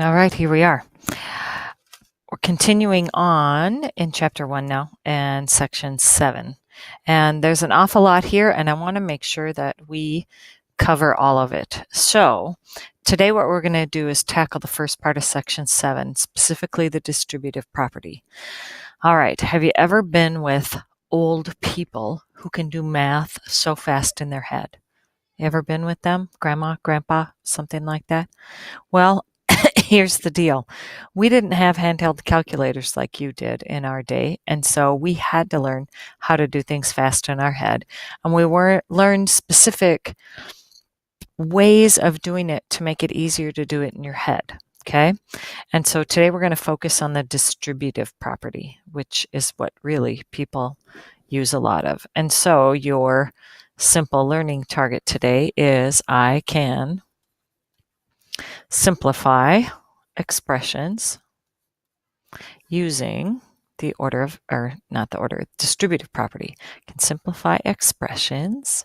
All right, here we are. We're continuing on in chapter 1 now and section 7. And there's an awful lot here, and I want to make sure that we cover all of it. So today what we're going to do is tackle the first part of section 7, specifically the distributive property. All right, have you ever been with old people who can do math so fast in their head? You ever been with them? Grandma, grandpa, something like that? Well, here's the deal. We didn't have handheld calculators like you did in our day, and so we had to learn how to do things fast in our head. And we learned specific ways of doing it to make it easier to do it in your head. Okay? And so today we're going to focus on the distributive property, which is what really people use a lot of. And so your simple learning target today is I can simplify expressions using the order of, or not the order, distributive property. Can simplify expressions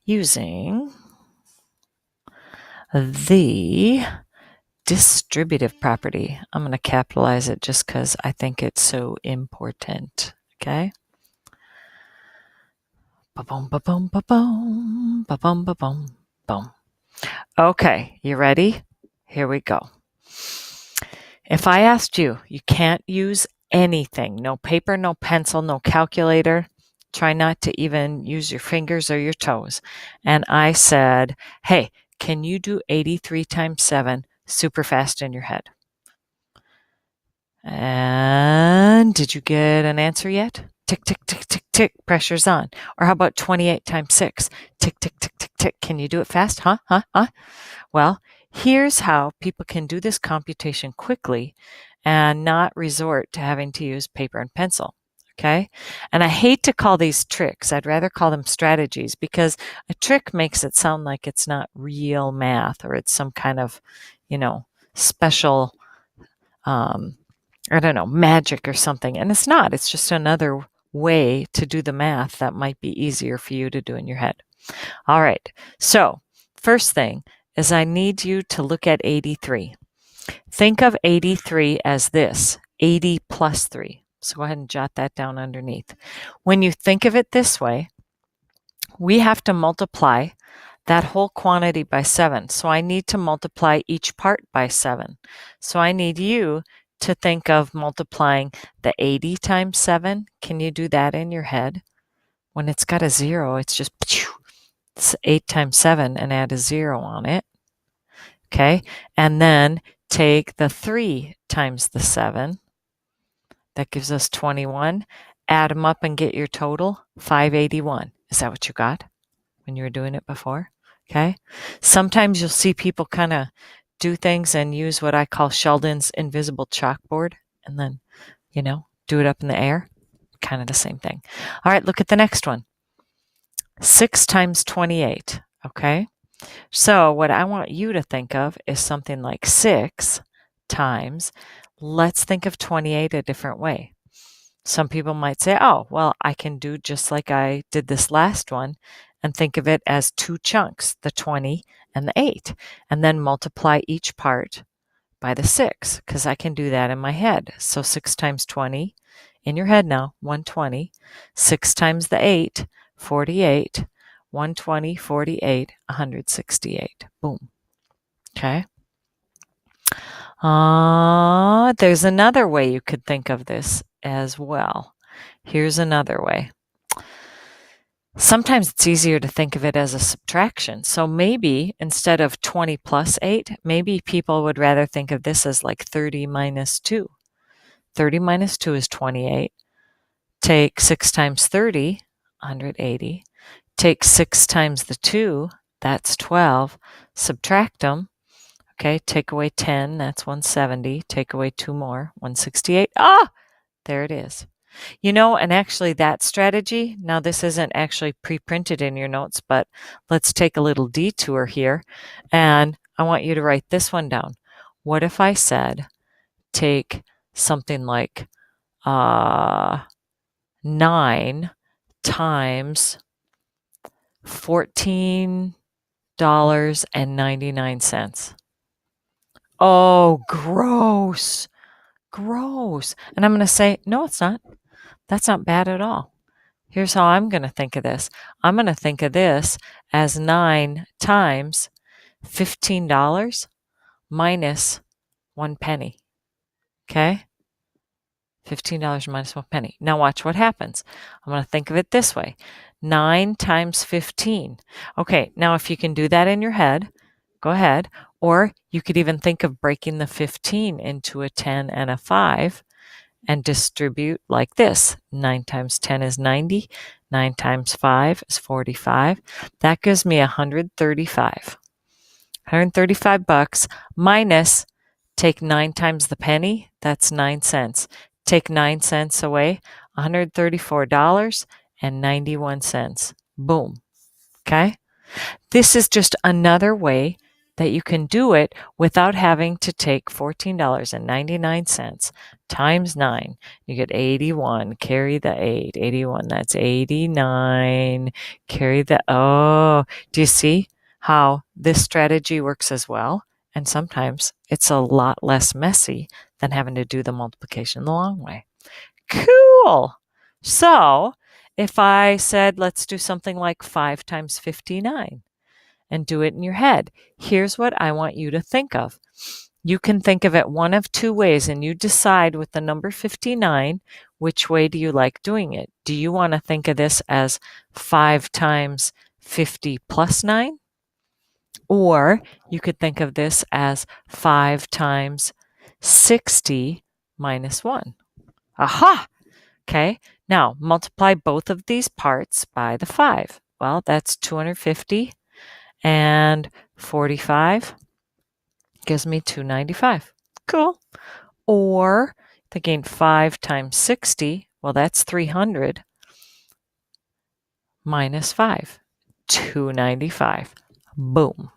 using the distributive property. I'm going to capitalize it just because I think it's so important. Okay? Ba-boom, ba-boom, ba-boom, ba-boom, ba-boom, boom. Okay, you ready? Here we go. If I asked you, you can't use anything, no paper, no pencil, no calculator, try not to even use your fingers or your toes. And I said, hey, can you do 83 times 7 super fast in your head? And did you get an answer yet? Tick, tick, tick, tick, tick, pressure's on. Or how about 28 times 6? Tick, tick, tick, tick, tick. Can you do it fast? Huh? Well, here's how people can do this computation quickly and not resort to having to use paper and pencil. Okay? And I hate to call these tricks. I'd rather call them strategies because a trick makes it sound like it's not real math or it's some kind of, special, I don't know, magic or something. And it's not. It's just another way to do the math that might be easier for you to do in your head. All right. So, first thing is I need you to look at 83. Think of 83 as this, 80 plus 3. So go ahead and jot that down underneath. When you think of it this way, we have to multiply that whole quantity by 7. So I need to multiply each part by 7. So I need you to think of multiplying the 80 times 7. Can you do that in your head? When it's got a 0, it's just it's 8 times 7 and add a 0 on it. Okay, and then take the 3 times the 7. That gives us 21. Add them up and get your total, 581. Is that what you got when you were doing it before? Okay. Sometimes you'll see people kind of do things and use what I call Sheldon's invisible chalkboard and then, do it up in the air. Kind of the same thing. All right, look at the next one. 6 times 28. Okay. So what I want you to think of is something like 6 times, let's think of 28 a different way. Some people might say, oh, well, I can do just like I did this last one and think of it as 2 chunks, the 20 and the 8, and then multiply each part by the 6, because I can do that in my head. So 6 times 20, in your head now, 120. 6 times the 8, 48. 120, 48, 168. Boom. Okay. There's another way you could think of this as well. Here's another way. Sometimes it's easier to think of it as a subtraction. So maybe instead of 20 plus 8, maybe people would rather think of this as like 30 minus 2. 30 minus 2 is 28. Take 6 times 30, 180. Take 6 times the 2, that's 12. Subtract them. Okay, take away 10, that's 170. Take away 2 more, 168. There it is. And actually that strategy, now this isn't actually pre-printed in your notes, but let's take a little detour here. And I want you to write this one down. What if I said, take something like 9 times $14.99. Oh, gross. Gross. And I'm going to say, no, it's not. That's not bad at all. Here's how I'm going to think of this. I'm going to think of this as 9 times $15 minus 1 penny. Okay? $15 minus 1 penny. Now watch what happens. I'm going to think of it this way. 9 times 15. Okay, now if you can do that in your head, go ahead. Or you could even think of breaking the 15 into a 10 and a 5 and distribute like this. 9 times 10 is 90. 9 times 5 is 45. That gives me 135. 135 bucks minus, take 9 times the penny, that's 9 cents. Take 9 cents away, $134.91. Boom. Okay? This is just another way that you can do it without having to take $14.99 times 9. You get 81. Carry the 8. 81. That's 89. Carry the, oh, do you see how this strategy works as well? And sometimes it's a lot less messy than having to do the multiplication the long way. Cool. So if I said, let's do something like 5 times 59 and do it in your head, here's what I want you to think of. You can think of it one of two ways, and you decide with the number 59, which way do you like doing it? Do you want to think of this as 5 times 50 plus 9? Or you could think of this as 5 times 60 minus 1. Aha! Okay, now multiply both of these parts by the 5. Well, that's 250, and 45 gives me 295. Cool. Or thinking 5 times 60, well, that's 300 minus 5, 295. Boom.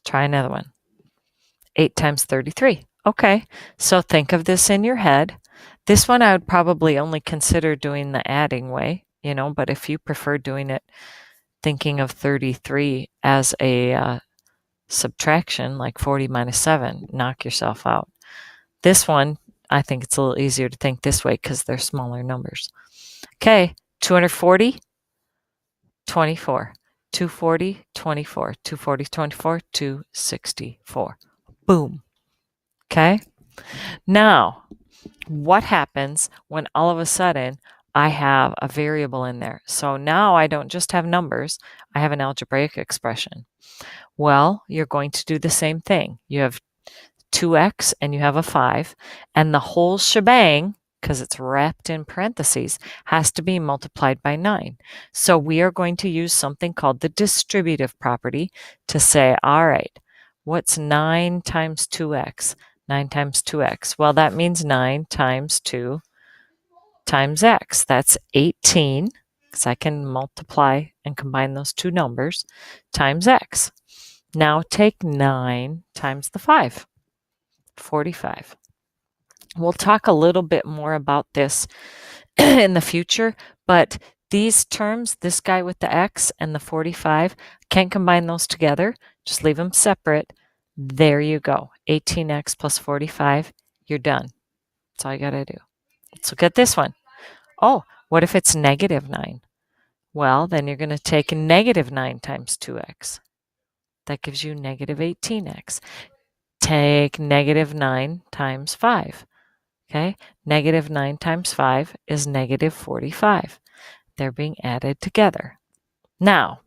Try another one. 8 times 33. Okay, so think of this in your head. This one I would probably only consider doing the adding way, but if you prefer doing it thinking of 33 as a subtraction, like 40 minus 7, knock yourself out. This one, I think it's a little easier to think this way because they're smaller numbers. Okay, 240, 24. 240, 24. 240, 24, 264. Boom. Okay? Now, what happens when all of a sudden I have a variable in there? So now I don't just have numbers, I have an algebraic expression. Well, you're going to do the same thing. You have 2x and you have a 5, and the whole shebang, because it's wrapped in parentheses, has to be multiplied by 9. So we are going to use something called the distributive property to say, all right, what's 9 times 2x? 9 times 2x. Well, that means 9 times 2 times x. That's 18, because I can multiply and combine those two numbers, times x. Now take 9 times the 5, 45. We'll talk a little bit more about this in the future, but these terms, this guy with the x and the 45, can't combine those together. Just leave them separate. There you go. 18x plus 45, you're done. That's all you got to do. Let's look at this one. Oh, what if it's negative 9? Well, then you're going to take negative 9 times 2x. That gives you negative 18x. Take negative 9 times 5. Okay, negative 9 times 5 is negative 45. They're being added together. Now,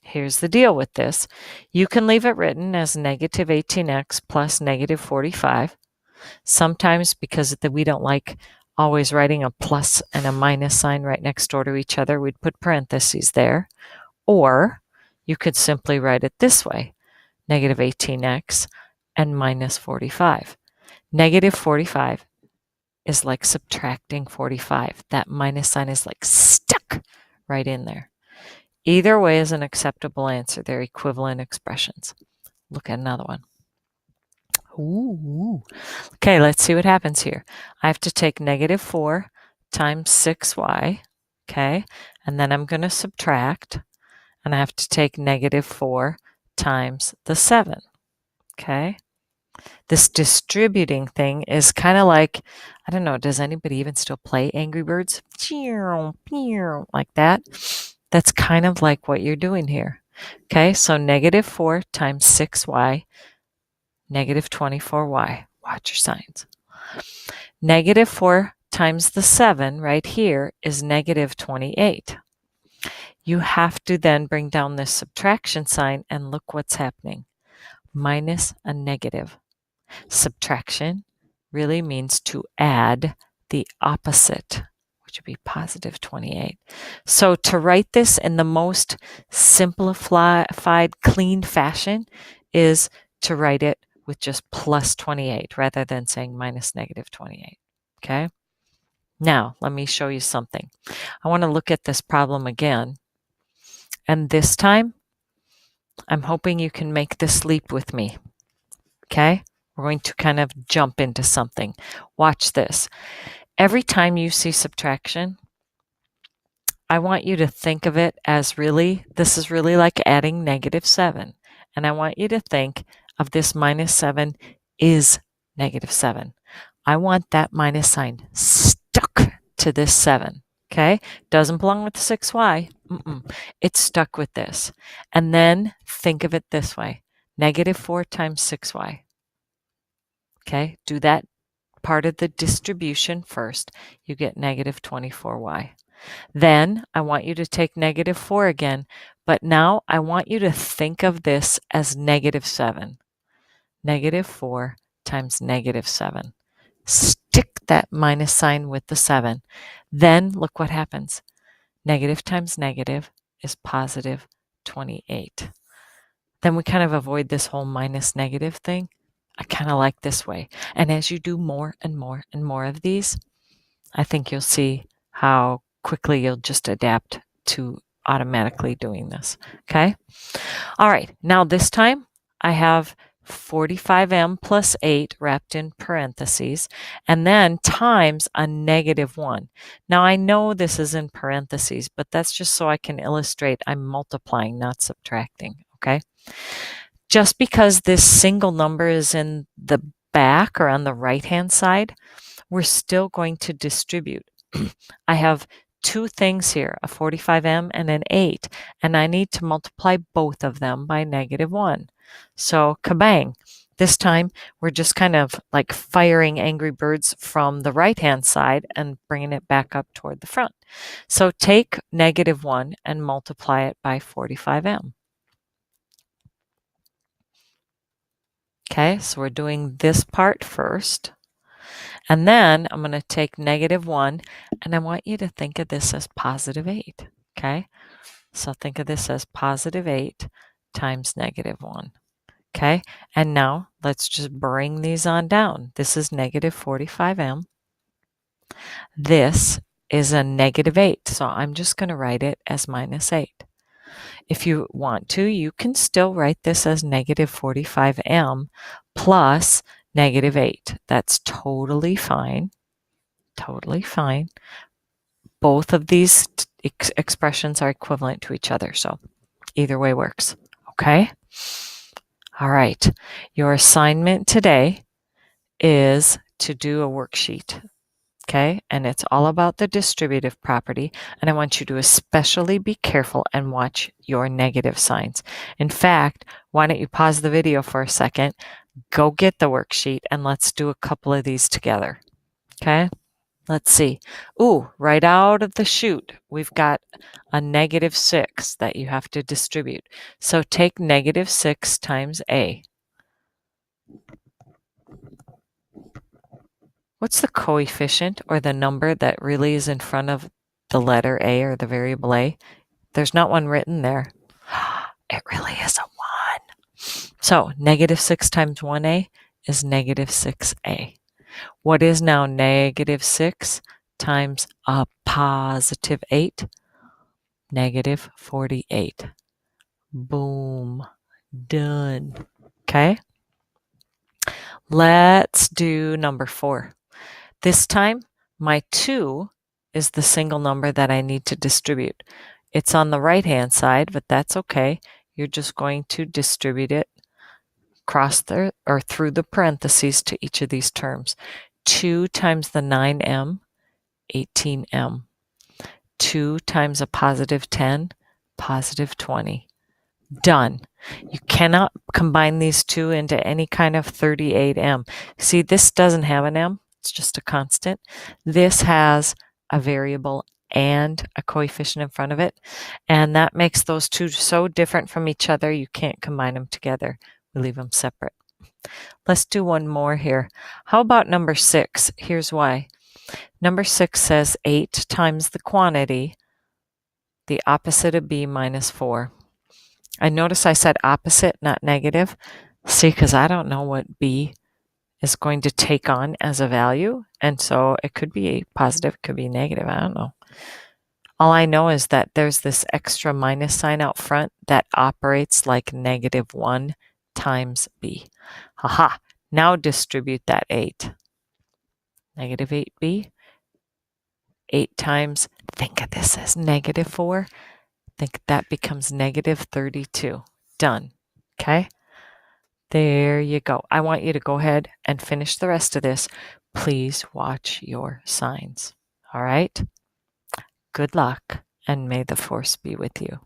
here's the deal with this. You can leave it written as negative 18x plus negative 45. Sometimes, because we don't like always writing a plus and a minus sign right next door to each other, we'd put parentheses there. Or you could simply write it this way, negative 18x and minus 45. Negative 45 is like subtracting 45. That minus sign is like stuck right in there. Either way is an acceptable answer. They're equivalent expressions. Look at another one. Ooh. Okay, let's see what happens here. I have to take negative 4 times 6y, okay? And then I'm going to subtract, and I have to take negative 4 times the 7, okay? This distributing thing is kind of like, I don't know, does anybody even still play Angry Birds? Like that. That's kind of like what you're doing here. Okay, so negative 4 times 6y, negative 24y. Watch your signs. Negative 4 times the 7 right here is negative 28. You have to then bring down this subtraction sign and look what's happening. Minus a negative. Subtraction really means to add the opposite, which would be positive 28. So to write this in the most simplified, clean fashion is to write it with just plus 28 rather than saying minus negative 28. Okay? Now, let me show you something. I want to look at this problem again. And this time, I'm hoping you can make this leap with me. Okay? We're going to kind of jump into something. Watch this. Every time you see subtraction, I want you to think of it as really, this is really like adding negative 7. And I want you to think of this minus 7 is negative 7. I want that minus sign stuck to this 7. Okay? Doesn't belong with the 6y. It's stuck with this. And then think of it this way. Negative 4 times 6y. Okay? Do that part of the distribution first. You get negative 24y. Then I want you to take negative 4 again, but now I want you to think of this as negative 7. Negative 4 times negative 7. Stick that minus sign with the 7. Then look what happens. Negative times negative is positive 28. Then we kind of avoid this whole minus negative thing. I kind of like this way. And as you do more and more and more of these, I think you'll see how quickly you'll just adapt to automatically doing this. Okay? All right. Now this time I have 45m plus 8 wrapped in parentheses, and then times a negative 1. Now I know this is in parentheses, but that's just so I can illustrate I'm multiplying, not subtracting. Okay? Just because this single number is in the back or on the right-hand side, we're still going to distribute. I have two things here, a 45m and an 8, and I need to multiply both of them by negative 1. So kabang. This time, we're just kind of like firing Angry Birds from the right-hand side and bringing it back up toward the front. So take negative 1 and multiply it by 45m. Okay, so we're doing this part first. And then I'm going to take negative 1, and I want you to think of this as positive 8. Okay, so think of this as positive 8 times negative 1. Okay, and now let's just bring these on down. This is negative 45m. This is a negative 8, so I'm just going to write it as minus 8. If you want to, you can still write this as negative 45m plus negative 8. That's totally fine. Totally fine. Both of these expressions are equivalent to each other, so either way works. Okay? All right. Your assignment today is to do a worksheet. Okay? And it's all about the distributive property, and I want you to especially be careful and watch your negative signs. In fact, why don't you pause the video for a second, go get the worksheet, and let's do a couple of these together. Okay? Let's see. Ooh, right out of the chute, we've got a negative 6 that you have to distribute. So take negative 6 times a. What's the coefficient or the number that really is in front of the letter a or the variable a? There's not one written there. It really is a 1. So negative 6 times 1a is negative 6a. What is now negative 6 times a positive 8? Negative 48. Boom. Done. Okay? Let's do number 4. This time, my 2 is the single number that I need to distribute. It's on the right-hand side, but that's okay. You're just going to distribute it across the or through the parentheses to each of these terms. 2 times the 9m, 18m. 2 times a positive 10, positive 20. Done. You cannot combine these two into any kind of 38m. See, this doesn't have an m. It's just a constant. This has a variable and a coefficient in front of it. And that makes those two so different from each other, you can't combine them together. We leave them separate. Let's do one more here. How about number 6? Here's why. Number 6 says 8 times the quantity, the opposite of b minus 4. I notice I said opposite, not negative. See, because I don't know what b is going to take on as a value. And so it could be positive, it could be negative. I don't know. All I know is that there's this extra minus sign out front that operates like -1 times b. Haha. Now distribute that 8. -8b. 8 times, think of this as -4. Think that becomes -32. Done. Okay? There you go. I want you to go ahead and finish the rest of this. Please watch your signs. All right? Good luck, and may the force be with you.